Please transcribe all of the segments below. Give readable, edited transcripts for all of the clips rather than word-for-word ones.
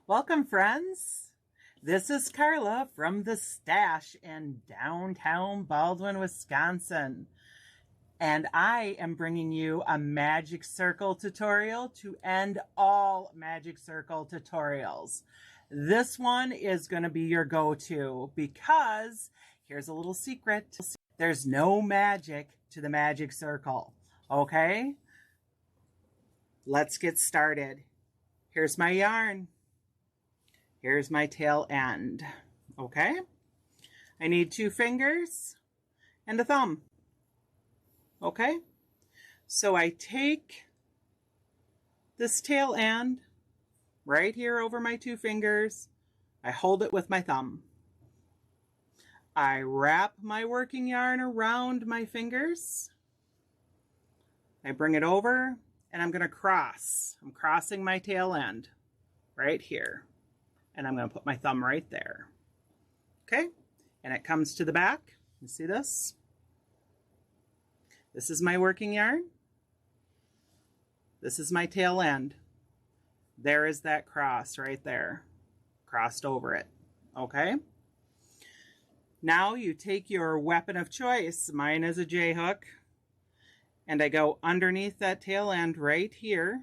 Welcome, friends. This is Carla from the Stash in downtown Baldwin, Wisconsin. And I am bringing you a magic circle tutorial to end all magic circle tutorials. This one is going to be your go-to because here's a little secret. There's no magic to the magic circle. Okay? Let's get started. Here's my yarn. Here's my tail end, okay? I need 2 fingers and a thumb, okay? So I take this tail end right here over my 2 fingers. I hold it with my thumb. I wrap my working yarn around my fingers. I bring it over and I'm gonna cross. I'm crossing my tail end right here. And I'm going to put my thumb right there. Okay? And it comes to the back. You see this? This is my working yarn. This is my tail end. There is that cross right there. Crossed over it. Okay? Now you take your weapon of choice. Mine is a J-hook. And I go underneath that tail end right here.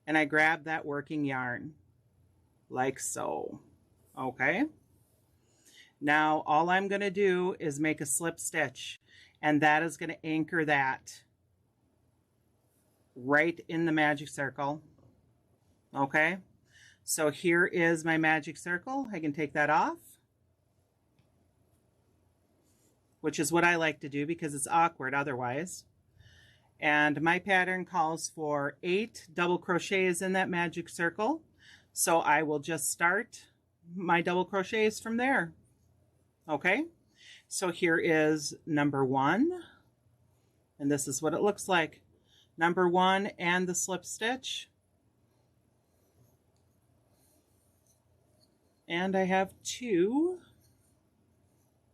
And I grab that working yarn. Like so. Okay? Now all I'm going to do is make a slip stitch, and that is going to anchor that right in the magic circle. Okay? So here is my magic circle. I can take that off, which is what I like to do because it's awkward otherwise. And my pattern calls for 8 double crochets in that magic circle. So I will just start my double crochets from there. Okay, so here is number 1, and this is what it looks like. Number 1 and the slip stitch. And I have 2.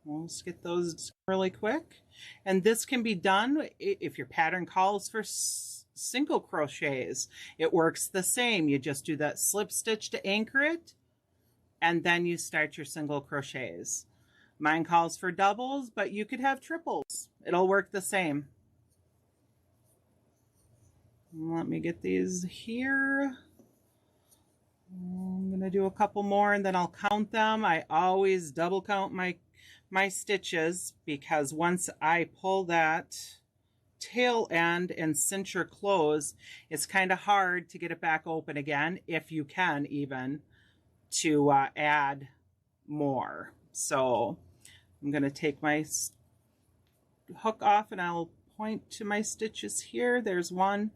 Let's get those really quick. And this can be done if your pattern calls for single crochets. It works the same. You just do that slip stitch to anchor it, and then you start your single crochets. Mine calls for doubles, but you could have triples. It'll work the same. Let me get these here. I'm gonna do a couple more and then I'll count them. I always double count my stitches because once I pull that tail end and cinch or close, it's kind of hard to get it back open again, if you can even, to add more. So I'm going to take my hook off and I'll point to my stitches here. There's 1,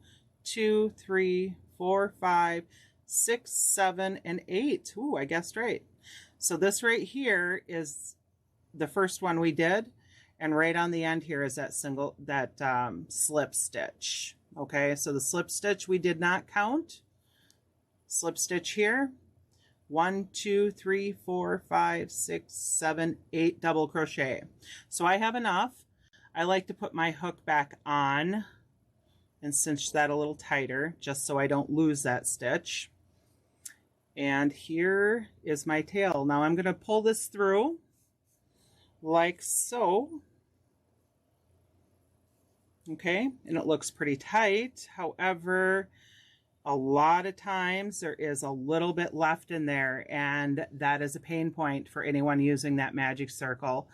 2, 3, 4, 5, 6, 7, and 8. Ooh, I guessed right. So this right here is the first one we did. And right on the end here is that slip stitch. Okay, so the slip stitch we did not count. Slip stitch here. 1, 2, 3, 4, 5, 6, 7, 8 double crochet. So I have enough. I like to put my hook back on and cinch that a little tighter just so I don't lose that stitch. And here is my tail. Now I'm going to pull this through like so. Okay, and it looks pretty tight. However, a lot of times there is a little bit left in there, and that is a pain point for anyone using that magic circle.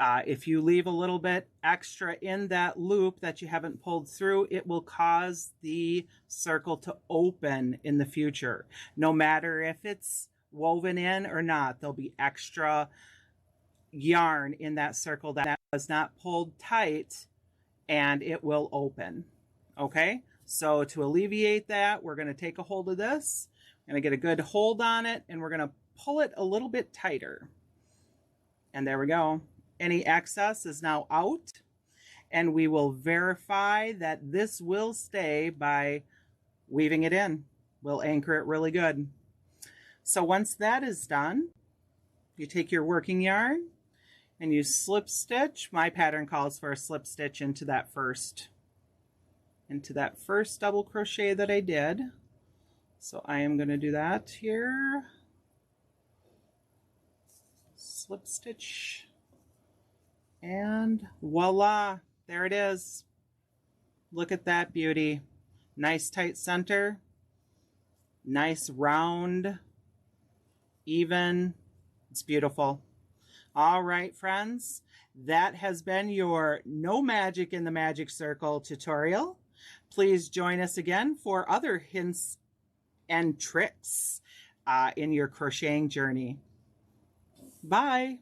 If you leave a little bit extra in that loop that you haven't pulled through, it will cause the circle to open in the future. No matter if it's woven in or not, there'll be extra yarn in that circle that was not pulled tight, and it will open. Okay, so to alleviate that, we're going to take a hold of this. I'm going to get a good hold on it, and we're going to pull it a little bit tighter. And there we go. Any excess is now out, and we will verify that this will stay by weaving it in. We'll anchor it really good. So once that is done, you take your working yarn and you slip stitch. My pattern calls for a slip stitch into that first double crochet that I did. So I am going to do that here. Slip stitch. And voila, there it is. Look at that beauty. Nice tight center. Nice round, even. It's beautiful. All right, friends, that has been your No Magic in the Magic Circle tutorial. Please join us again for other hints and tricks in your crocheting journey. Bye.